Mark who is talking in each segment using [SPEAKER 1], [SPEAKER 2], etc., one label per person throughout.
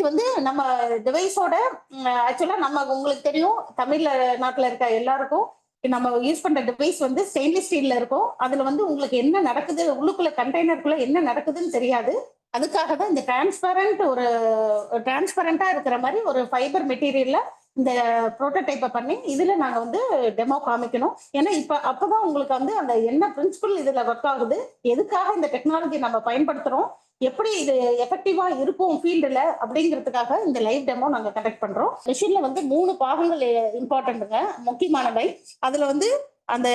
[SPEAKER 1] வந்து நம்ம டிவைஸோட ஆக்சுவலா நம்ம உங்களுக்கு தெரியும் தமிழ்ல நாட்டுல இருக்க எல்லாருக்கும் நம்ம யூஸ் பண்ற டிவைஸ் வந்து ஸ்டெயின்லெஸ் ஸ்டீல்ல இருக்கும். அதுல வந்து உங்களுக்கு என்ன நடக்குது உள்ளுக்குள்ள கண்டெய்னருக்குள்ள என்ன நடக்குதுன்னு தெரியாது. அதுக்காக தான் இந்த டிரான்ஸ்பரண்டா இருக்கிற மாதிரி ஒரு ஃபைபர் மெட்டீரியல்ல இந்த புரோட்டோடைப்பை பண்ணி இதுல நாங்க வந்து டெமோ காமிக்கணும். ஏன்னா அப்பதான் உங்களுக்கு வந்து அந்த என்ன பிரின்சிபல் இதுல ஒர்க் ஆகுது, எதுக்காக இந்த டெக்னாலஜி நம்ம பயன்படுத்துறோம், எப்படி இது எஃபெக்டிவா இருக்கும் ஃபீல்டுல அப்படிங்கிறதுக்காக இந்த லைவ் டெமோ நாங்க கண்டக்ட் பண்றோம். மிஷின்ல வந்து 3 பாகங்கள் இம்பார்ட்டன்ட்டுங்க, முக்கியமானவை. அதுல வந்து அந்த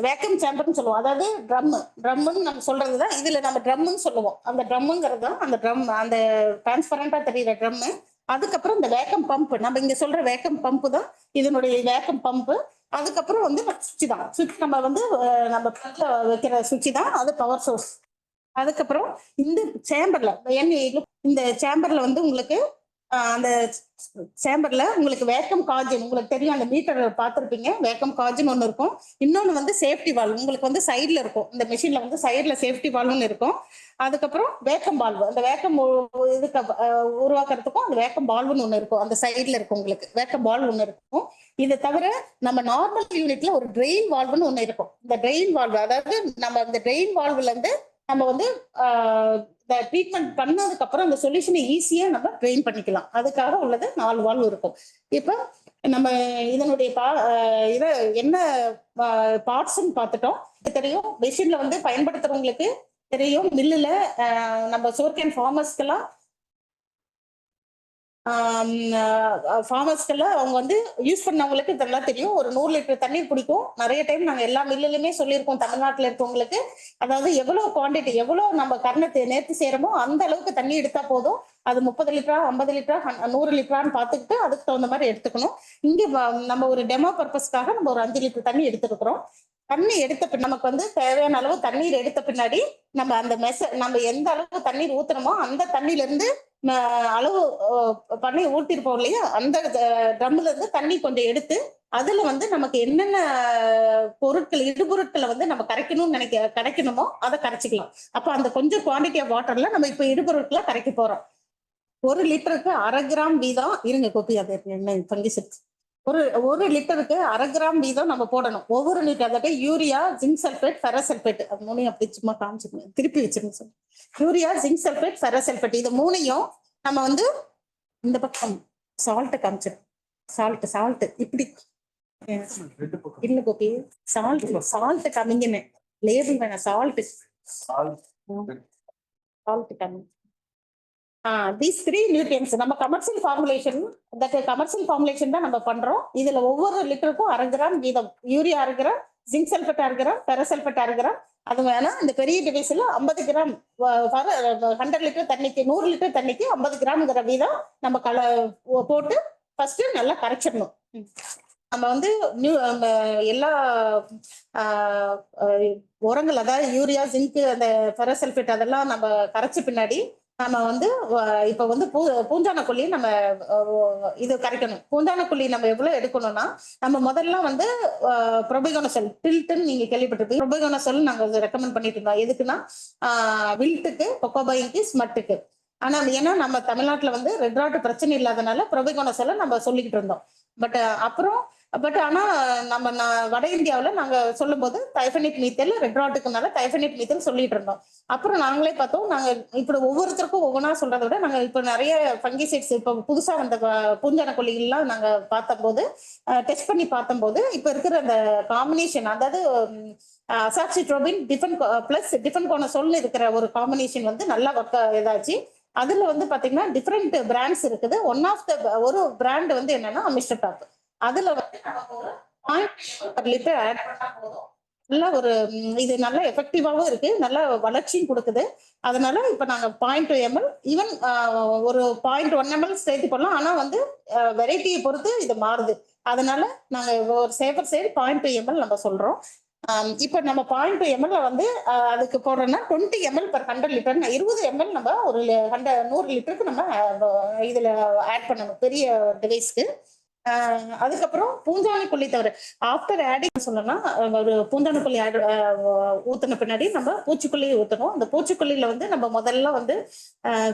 [SPEAKER 1] வேக்கம் சேம்பர்னு சொல்லுவோம். அதாவது ட்ரம்னு நம்ம சொல்றதுதான் இதுல நம்ம ட்ரம்னு சொல்லுவோம். அந்த ட்ரம்ங்கிறது தான் அந்த டிரான்ஸ்பரண்டா தெரியுற ட்ரம். அதுக்கப்புறம் இந்த வேக்கம் பம்ப், நம்ம இங்க சொல்ற வேக்கம் பம்ப் தான் இதனுடைய வேக்கம் பம்ப். அதுக்கப்புறம் வந்து சுவிட்ச் தான். சுவிட்ச் நம்ம வந்து நம்ம பிளக்ல வைக்கிற சுவிட்ச் தான், அது பவர் சோர்ஸ். அதுக்கப்புறம் இந்த சேம்பர்ல இந்த சேம்பர்ல வந்து உங்களுக்கு அந்த சேம்பர்ல உங்களுக்கு வேக்கம் காஜன், உங்களுக்கு தெரியும், அந்த மீட்டர் பார்த்துருப்பீங்க. வேக்கம் காஜன் ஒன்று இருக்கும். இன்னொன்று வந்து சேஃப்டி வால்வ் உங்களுக்கு வந்து சைட்ல இருக்கும். இந்த மிஷின்ல வந்து சைட்ல சேஃப்டி வால்வ்னு இருக்கும். அதுக்கப்புறம் வேக்கம் வால்வு, அந்த வேக்கம் இதுக்கு உருவாக்குறதுக்கும் அந்த வேக்கம் வால்வுன்னு ஒன்று இருக்கும். அந்த சைட்ல இருக்கும் உங்களுக்கு வேக்கம் வால்வ் ஒன்று இருக்கும். இதை தவிர நம்ம நார்மல் யூனிட்ல ஒரு ட்ரெயின் வால்வுன்னு ஒன்று இருக்கும். இந்த ட்ரெயின் வால்வு, அதாவது நம்ம இந்த ட்ரெயின் வால்வுல இருந்து நம்ம வந்து ட்ரீட்மெண்ட் பண்ணதுக்கு அப்புறம் அந்த சொல்யூஷனை ஈஸியா நம்ம ட்ரெயின் பண்ணிக்கலாம். அதுக்காக உள்ளது 4 வால்வு இருக்கும். இப்ப நம்ம இதனுடைய இத என்ன பார்ட்ஸ்ன்னு பார்த்துட்டோம். தெரியும், மெஷின்ல வந்து பயன்படுத்துறவங்களுக்கு தெரியும். மில்லுல நம்ம சோர்கேன் ஃபார்மர்ஸ்க்கெல்லாம் அவங்க வந்து யூஸ் பண்ணவங்களுக்கு இதெல்லாம் தெரியும். ஒரு 100 லிட்டர் தண்ணீர் பிடிக்கும். நிறைய டைம் நாங்க எல்லா மில்லுலயுமே சொல்லியிருக்கோம் தமிழ்நாட்டில் இருக்கவங்களுக்கு. அதாவது எவ்வளவு குவான்டிட்டி, எவ்வளவு நம்ம கரணத்தை நேர்த்தி செய்யறோமோ அந்த அளவுக்கு தண்ணி எடுத்தா போதும். அது 30 லிட்டரா 50 லிட்டரா 100 லிட்டரான்னு பார்த்துக்கிட்டு அதுக்கு தகுந்த மாதிரி எடுத்துக்கணும். இங்க நம்ம ஒரு டெமோ பர்பஸ்க்காக நம்ம ஒரு 5 லிட்டர் தண்ணி எடுத்துருக்கிறோம். தண்ணி எடுத்த நமக்கு வந்து தேவையான அளவு தண்ணீர் எடுத்த பின்னாடி நம்ம அந்த நம்ம எந்த அளவுக்கு தண்ணீர் ஊத்துறோமோ அந்த தண்ணியில இருந்து அளவு பண்ணி ஊட்டிருப்போம் இல்லையா, அந்த ட்ரம்ல இருந்து தண்ணி கொஞ்சம் எடுத்து அதுல வந்து நமக்கு என்னென்ன இடுபொருட்களை வந்து நம்ம கரைக்கணுமோ அதை கரைச்சிக்கலாம். அப்ப அந்த கொஞ்சம் குவான்டிட்டி ஆஃப் வாட்டர்ல நம்ம இப்ப இடுபொருட்களை கரைக்க போறோம். 1 லிட்டருக்கு 1/2 கிராம் வீதம் இருங்க கோப்பி அதை பங்கிசிட்டு ஒரு லிட்டருக்கு 1/2 கிராம் வீதம் நம்ம போடணும். ஒவ்வொரு லிட்டர், அதாவது யூரியா, ஜிங்க் சல்பேட், ஃபெரசல்பேட், அது மூணையும் அப்படி சும்மா காமிச்சிருங்க, திருப்பி வச்சிருங்க சார். யூரியா, ஜிங்க் சல்பேட், ஃபெரசல்பேட், இது மூணையும் நம்ம வந்து இந்த பக்கம் சால்ட் காமிச்சிடும். சால்ட் இப்படி இல்ல கோபி, சால்ட் காமிங்கன்னு லேபிள் வேணாம். சால்ட் காமி. These 3 nutrients நம்ம கமர்ஷியல் ஃபார்முலேஷன் தான் நம்ம பண்றோம். இதுல ஒவ்வொரு லிட்டருக்கும் 1/2 கிராம் வீதம் urea 1/2 gram, zinc sulphate 1/2 gram, ferrous sulphate 1/2 gram. அது வேணா இந்த பெரிய டிவைஸ்ல 50 கிராம் 100 லிட்டர் தண்ணிக்கு 100 லிட்டர் தண்ணிக்கு 50 கிராம்ங்கிற வீதம் நம்ம போட்டு ஃபர்ஸ்ட் நல்லா கரைச்சிடணும். நம்ம வந்து எல்லா உரங்கள், அதாவது யூரியா, ஜிங்க், அந்த ஃபெரசல்பேட் அதெல்லாம் நம்ம கரைச்ச பின்னாடி நம்ம வந்து இப்ப வந்து பூஞ்சான கொல்லி நம்ம இது கரைக்கணும். பூஞ்சான கொல்லி நம்ம எவ்வளவு எடுக்கணும்னா, நம்ம முதல்ல வந்து புரோபிகோனசோல் டில்ட்னு நீங்க கேள்விப்பட்டிருப்பீங்க. புரோபிகோனசோல் நாங்க ரெக்கமெண்ட் பண்ணிட்டு இருந்தோம். எதுக்குன்னா வில்ட்டுக்கு, கொக்கோபைக்கு, ஸ்மட்டுக்கு. ஆனா ஏன்னா நம்ம தமிழ்நாட்டுல வந்து ரெட் ராட் பிரச்சனை இல்லாதனால புரோபிகோனசோலை நம்ம சொல்லிக்கிட்டு இருந்தோம். ஆனா நம்ம வட இந்தியாவில் நாங்க சொல்லும் போது தைஃபனிக் மீத்தல், ரெட் ராட்டுக்குனால தைஃபனிக் மீத்தல் சொல்லிட்டு இருந்தோம். அப்புறம் நாங்களே பார்த்தோம், நாங்க இப்படி ஒவ்வொருத்தருக்கும் ஒவ்வொன்றா சொல்றதை விட நாங்க இப்ப நிறைய ஃபங்கிசைட்ஸ், இப்ப புதுசா வந்த பூஞ்சான கொல்லிகள்லாம் நாங்க பார்த்தபோது, டெஸ்ட் பண்ணி பார்த்தபோது இப்ப இருக்கிற அந்த காம்பினேஷன், அதாவது அசாக்சிட்ரோபின் பிளஸ் டிஃபன்கோனசோல்னு இருக்கிற ஒரு காம்பினேஷன் வந்து நல்லா ஒர்க் ஏதாச்சு. அதுல வந்து பாத்தீங்கன்னா டிஃப்ரெண்ட் பிராண்ட்ஸ் இருக்குது. ஒரு பிராண்ட் வந்து என்னன்னா அமிஸ்டர்டாப். அதுல வந்து ஒரு லிட்டர் ஆட் பண்ணா போதும், நல்ல ஒரு இது நல்ல எஃபெக்டிவாவும் இருக்கு, நல்ல வளர்ச்சியும் கொடுக்குது. அதனால இப்ப நாங்க 0.2 ml, ஈவன் ஒரு 0.1 ml சேர்த்து பண்ணலாம். ஆனா வந்து வெரைட்டியை பொறுத்து இது மாறுது. அதனால நாங்க ஒரு சேஃபர் சைடு 0.2 ml நம்ம சொல்றோம். இப்ப நம்ம 0.2 ml வந்து அதுக்கு போடுறோம்னா 20 ml per 100 லிட்டர், 20 ml நம்ம ஒரு 100 லிட்டருக்கு நம்ம இதுல ஆட் பண்ணணும் பெரிய டிவைஸ்க்கு. அதுக்கப்புறம் பூஞ்சான கொல்லி தவிர ஆஃப்டர் ஆடிங் சொல்லணும்னா ஒரு பூஞ்சான கொல்லி ஊத்தின பின்னாடி நம்ம பூச்சிக்கொல்லி ஊற்றணும். அந்த பூச்சிக்கொல்லியில வந்து நம்ம முதல்ல வந்து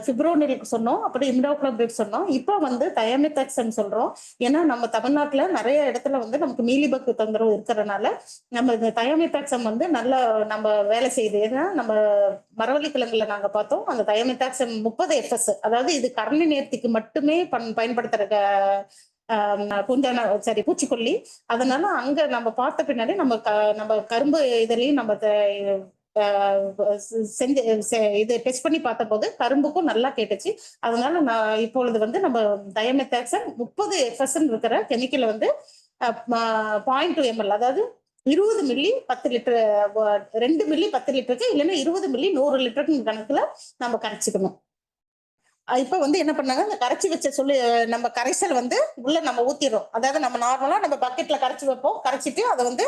[SPEAKER 1] பிப்ரோனில் சொன்னோம், அப்படி இம்டாக்ளோபிரிட் சொன்னோம். இப்போ வந்து தயமித்தாக்சன் சொல்றோம். ஏன்னா நம்ம தமிழ்நாட்டுல நிறைய இடத்துல வந்து நமக்கு மீலிபக் தொந்தரவு இருக்கிறதுனால நம்ம இந்த தயமித்தாக்சம் வந்து நல்ல நம்ம வேலை செய்யுது. ஏன்னா நம்ம மரவள்ளி கிழங்குல நாங்க பார்த்தோம் அந்த தயமித்தாக்சம் 30 FS, அதாவது இது கரணி நேர்த்திக்கு மட்டுமே பயன்படுத்துற பூஞ்சான சரி பூச்சிக்கொல்லி. அதனால அங்க நம்ம பார்த்த பின்னாடி நம்ம கரும்பு இதுலயும் நம்ம செஞ்சு இது டெஸ்ட் பண்ணி பார்த்த போது கரும்புக்கும் நல்லா கேட்டுச்சு. அதனால நான் இப்பொழுது வந்து நம்ம தயமெத்தாக்சன் 30 FS இருக்கிற கெமிக்கல் வந்து 0.2 ml, அதாவது 20 மில்லி 10 லிட்டர், 2 மில்லி 10 லிட்டருக்கு இல்லைன்னா 20 மில்லி 100 லிட்டருக்கு கணக்குல நம்ம கரைச்சிக்கணும். இப்ப வந்து என்ன பண்ணாங்க, இந்த கரைச்சி வச்ச சொல்லி நம்ம கரைசல் வந்து உள்ள நம்ம ஊத்திடுறோம். அதாவது நம்ம நார்மலா நம்ம பக்கெட்ல கரைச்சி வைப்போம். கரைச்சிட்டு அதை வந்து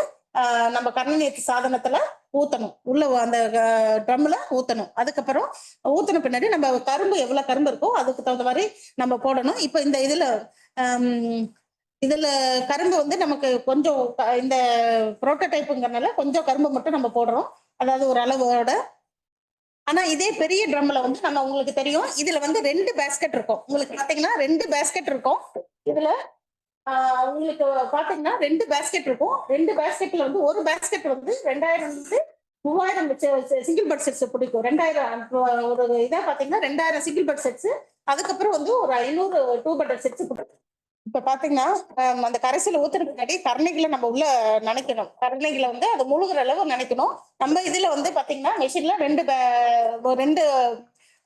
[SPEAKER 1] நம்ம கண்ணீர் சாதனத்துல ஊத்தணும். உள்ள அந்த ட்ரம்ல ஊத்தணும். அதுக்கப்புறம் ஊத்தின பின்னாடி நம்ம கரும்பு எவ்வளவு கரும்பு இருக்கோ அதுக்கு தகுந்த மாதிரி நம்ம போடணும். இப்ப இந்த இதுல கரும்பு வந்து நமக்கு கொஞ்சம் இந்த புரோட்டோடைப்புங்கிறதுனால கொஞ்சம் கரும்பு மட்டும் நம்ம போடுறோம், அதாவது ஒரு அளவோட. ஆனா இதே பெரிய ட்ரம்ல வந்து நம்ம உங்களுக்கு தெரியும், இதுல வந்து 2 பேஸ்கெட் இருக்கும். உங்களுக்கு பாத்தீங்கன்னா 2 பேஸ்கெட் இருக்கும். இதுல உங்களுக்கு பாத்தீங்கன்னா 2 பேஸ்கெட் இருக்கும். 2 பேஸ்கெட்ல வந்து ஒரு பேஸ்கெட் வந்து 2000 இருந்து 3000 சிங்கிள் பட் செட்ஸ் பிடிக்கும். 2000 ஒரு இதா பாத்தீங்கன்னா 2000 சிங்கிள் பட் செட்ஸ். அதுக்கப்புறம் வந்து ஒரு 500 2 பட் செட்ஸ் பிடிக்கும். இப்ப பாத்தீங்கன்னா அந்த கரைசல் ஊத்துறதுக்கு முன்னாடி கரணைகளை நம்ம உள்ள நினைக்கணும். கரணைகளை வந்து அது முழுகிற அளவு நினைக்கணும். நம்ம இதுல வந்து பாத்தீங்கன்னா மெஷின்ல ரெண்டு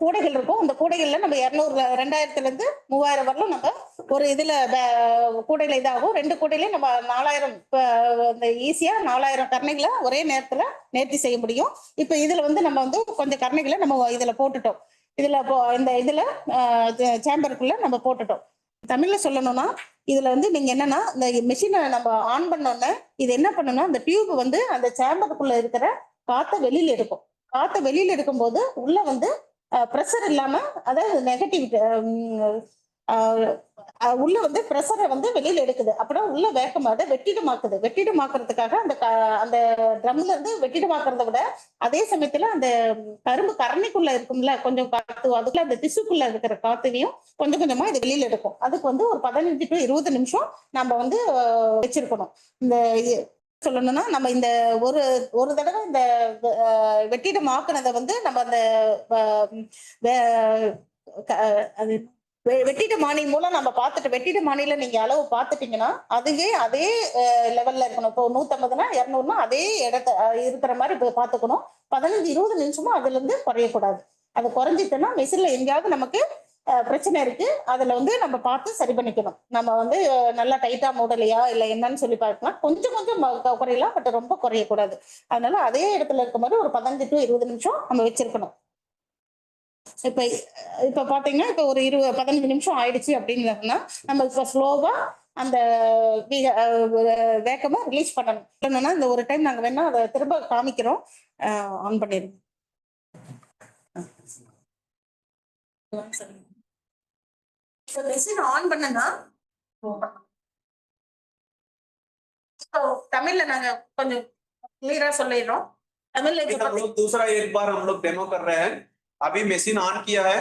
[SPEAKER 1] கூடைகள் இருக்கும். அந்த கூடைகள்ல நம்ம 200 2000 இருந்து 3000 வரலும் நம்ம ஒரு இதுல கூடையில இதாகும். 2 கூடையில நம்ம 4000 ஈஸியா 4000 கரணைகளை ஒரே நேரத்துல நேர்த்தி செய்ய முடியும். இப்ப இதுல வந்து நம்ம வந்து கொஞ்சம் கரணைகளை நம்ம இதுல போட்டுட்டோம். இதுல சேம்பருக்குள்ள நம்ம போட்டுட்டோம். தமிழ்ல சொல்லணும்னா இதுல வந்து நீங்க என்னன்னா இந்த மெஷினை நம்ம ஆன் பண்ணோன்னே இது என்ன பண்ணணும்னா அந்த டியூப் வந்து அந்த சேம்பருக்குள்ள இருக்கிற காத்தை வெளியில எடுக்கும். காத்தை வெளியில எடுக்கும் போது உள்ள வந்து ப்ரெஷர் இல்லாம, அதாவது நெகட்டிவிட்டி உள்ள வந்து ப்ரெஷரை வந்து வெளியில எடுக்குது. அப்புறம் உள்ள வேக்கம் அதை வெற்றிடமாக்குது. வெற்றிடமாக்குறதுக்காக அந்த ட்ரம்ல இருந்து வெற்றிடமாக்குறத விட அதே சமயத்துல அந்த கரும்பு கரணைக்குள்ள இருக்கும்ல கொஞ்சம் காத்து, அதுக்குள்ள அந்த திசுக்குள்ள இருக்கிற காத்துலையும் கொஞ்சம் கொஞ்சமா இது வெளியில எடுக்கும். அதுக்கு வந்து ஒரு 15 to 20 நிமிஷம் நம்ம வந்து வச்சிருக்கணும். இந்த சொல்லணும்னா நம்ம இந்த ஒரு ஒரு தடவை இந்த வெற்றிடமாக்குனதை வந்து நம்ம அந்த அது வெட்டிட மானி மூலம் நம்ம பார்த்துட்டு வெட்டிட மானில நீங்க அளவு பார்த்துட்டீங்கன்னா அதுவே அதே லெவல்ல இருக்கணும். இப்போ 150னா 200னா அதே இடத்த இருக்கிற மாதிரி பார்த்துக்கணும். 15-20 நிமிஷமும் அதுல இருந்து குறையக்கூடாது. அது குறைஞ்சிட்டுன்னா மெஷின்ல எங்கேயாவது நமக்கு பிரச்சனை இருக்கு, அதுல வந்து நம்ம பார்த்து சரி பண்ணிக்கணும். நம்ம வந்து நல்லா டைட்டா மூடலையா இல்ல என்னன்னு சொல்லி பார்க்கலாம். கொஞ்சம் கொஞ்சம் குறையலாம், பட் ரொம்ப குறையக்கூடாது. அதனால அதே இடத்துல இருக்க மாதிரி ஒரு 15 to 20 நிமிஷம் நம்ம வச்சிருக்கணும். இப்ப இப்ப பாத்தீங்கன்னா இப்ப ஒரு 15 நிமிஷம் ஆயிடுச்சு அப்படின்னா நம்ம இப்ப ஸ்லோவா அந்த வேகமா ரிலீஸ் பண்ணணும். இந்த ஒரு டைம் நாங்க வேணா அதை திரும்ப காமிக்கிறோம். ஆன் பண்ணிருங்க. மெஷின் ஆன் பண்ணனா தமிழ்ல நாங்க கொஞ்சம் क्लियरा சொல்லிடுறோம். தமிழ்ல
[SPEAKER 2] हम लोग दूसरा एक बार हम लोग डेमो कर रहे हैं. अभी मशीन ऑन किया है.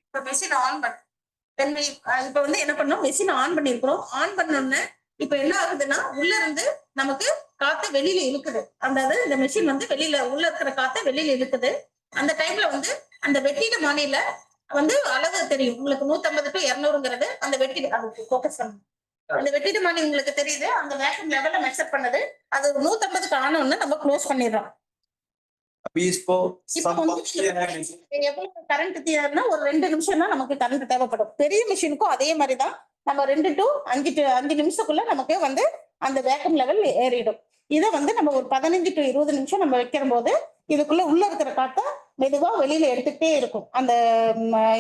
[SPEAKER 1] இப்ப மெஷின் ஆன் பண்ண இப்ப வந்து என்ன பண்ணோம், மெஷின் ஆன் பண்ணிருக்கிறோம். ஆன் பண்ணோம்னு இப்ப என்ன ஆகுதுன்னா உள்ள இருந்து நமக்கு காத்து வெளியில இழுக்குது. அதாவது இந்த மெஷின் வந்து வெளியில உள்ள இருக்கிற காத்தை வெளியில இழுக்குது. அந்த டைம்ல வந்து அந்த வெட்டிட மானில வந்து அளவு தெரியும் உங்களுக்கு 150 to 200ங்கிறது. அந்த ஃபோக்கஸ் பண்ணுங்க. அந்த வெட்டிட மானி உங்களுக்கு தெரியுது, அந்த வேக்யூம் லெவல்ல மெஷர் பண்ணது. அது 150க்கு ஆனோன்னு நம்ம க்ளோஸ் பண்ணிடுறோம். எவ்வளவு கரண்ட் தேவைன்னா ஒரு 2 நிமிஷம் தான் நமக்கு கரண்ட் தேவைப்படும். பெரிய மிஷினுக்கும் அதே மாதிரிதான். நம்ம 2 to 5 நிமிஷத்துக்குள்ள நமக்கு வந்து அந்த வேக்கம் லெவல் ஏறிடும். இதை வந்து நம்ம ஒரு 15 to 20 நிமிஷம் நம்ம வைக்கிற போது இதுக்குள்ள உள்ள இருக்கிற காத்த மெதுவா வெளியில எடுத்துக்கிட்டே இருக்கும். அந்த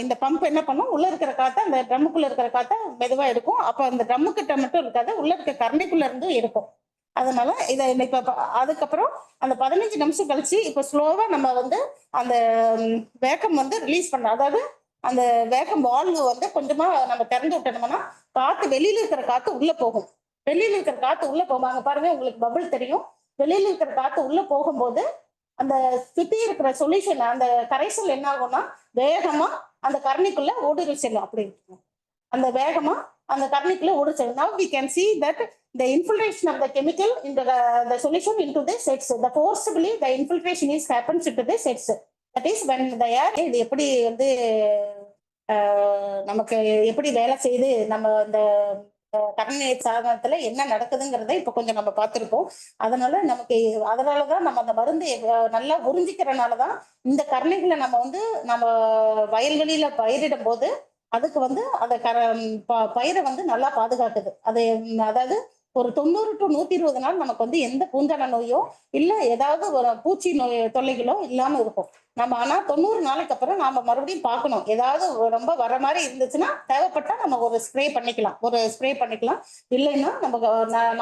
[SPEAKER 1] இந்த பம்ப் என்ன பண்ணும், உள்ள இருக்கிற காத்த அந்த ட்ரம்முக்குள்ள இருக்கிற காத்த மெதுவா எடுக்கும். அப்ப அந்த ட்ரம்மு கிட்ட மட்டும் இருக்காது, உள்ள இருக்க கரண்டிக்குள்ள இருந்தும் இருக்கும். அதனால இதை இப்ப அதுக்கப்புறம் அந்த 15 நிமிஷம் கழிச்சு இப்ப ஸ்லோவா நம்ம வந்து அந்த வேக்கம் வந்து ரிலீஸ் பண்ண, அதாவது அந்த வேக்கம் வால்வு வந்து கொஞ்சமா நம்ம திறந்து விட்டோம்னா காத்து வெளியில இருக்கிற காத்து உள்ள போகும். வெளியில இருக்கிற காத்து உள்ள போவாங்க பாருங்க, உங்களுக்கு பபிள் தெரியும். வெளியில இருக்கிற காத்து உள்ள போகும்போது அந்த சுத்தி இருக்கிற சொல்யூஷன் அந்த கரைசல் என்ன ஆகும்னா வேகமா அந்த கரணிக்குள்ள ஊடுருவி செல்லும். அப்படி இருக்கும். அந்த வேகமா அந்த கரணிக்குள்ள ஊடுருவி செல்லும். Now we can see that the infiltration of the chemical into the solution into the sets. The forcibly the infiltration is happens into the sets. That is when the air இது எப்படி வந்து நமக்கு எப்படி வேலை செய்து நம்ம இந்த கரணி சாதனத்துல என்ன நடக்குதுங்கிறத இப்ப கொஞ்சம் நம்ம பார்த்திருக்கோம். அதனாலதான் நம்ம அந்த மருந்து நல்லா உறிஞ்சிக்கிறனாலதான் இந்த கரணிகளை நம்ம வந்து நம்ம வயல்வெளியில பயிரிடும் போது அதுக்கு வந்து அந்த பயிரை வந்து நல்லா பாதுகாக்குது. அதாவது ஒரு 90 to 120 நாள் நமக்கு வந்து எந்த பூஞ்சான நோயோ இல்ல ஏதாவது ஒரு பூச்சி நோய் தொல்லைகளோ இல்லாம இருக்கும். நம்ம ஆனா 90 நாளைக்கு அப்புறம் நாம மறுபடியும் பார்க்கணும். ஏதாவது ரொம்ப வர மாதிரி இருந்துச்சுன்னா தேவைப்பட்டா நம்ம ஒரு ஸ்ப்ரே பண்ணிக்கலாம். இல்லைன்னா நமக்கு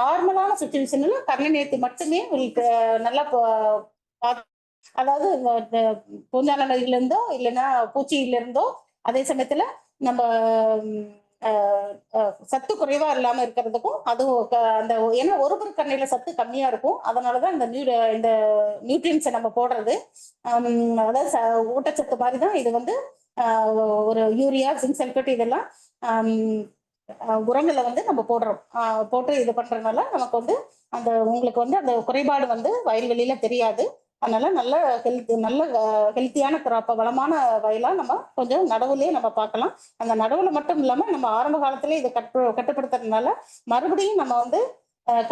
[SPEAKER 1] நார்மலான சுச்சுவேஷன்ல கரணி நேர்த்தி மட்டுமே உங்களுக்கு நல்லா அதாவது பூஞ்சான நோயில இருந்தோ இல்லைன்னா பூச்சியில இருந்தோ அதே சமயத்துல நம்ம சத்து குறைவா இல்லாம இருக்கிறதுக்கும் அதுவும் அந்த ஏன்னா ஒரு கண்ணில சத்து கம்மியா இருக்கும். அதனாலதான் இந்த நியூட்ரியன்ஸை நம்ம போடுறது அதாவது ஊட்டச்சத்து மாதிரிதான் இது வந்து ஒரு யூரியா ஜிங்க் சல்பேட் இதெல்லாம் உரங்களை வந்து நம்ம போட்டு இது பண்றதுனால நமக்கு வந்து உங்களுக்கு வந்து அந்த குறைபாடு வந்து வயல்வெளியில தெரியாது. அதனால நல்ல ஹெல்த்தியான கிராப்ப வளமான வயலா நம்ம கொஞ்சம் நடவுலயே நம்ம பார்க்கலாம். அந்த நடவுல மட்டும் இல்லாம நம்ம ஆரம்ப காலத்திலே இதை கட்டுப்படுத்துறதுனால மறுபடியும் நம்ம வந்து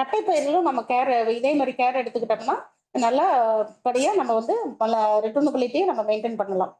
[SPEAKER 1] கட்டை பயிரிலும் நம்ம இதே மாதிரி கேர் எடுத்துக்கிட்டோம்னா நல்ல படியா நம்ம வந்து ரிட்டர்னபிலிட்டியை நம்ம மெயின்டைன் பண்ணலாம்.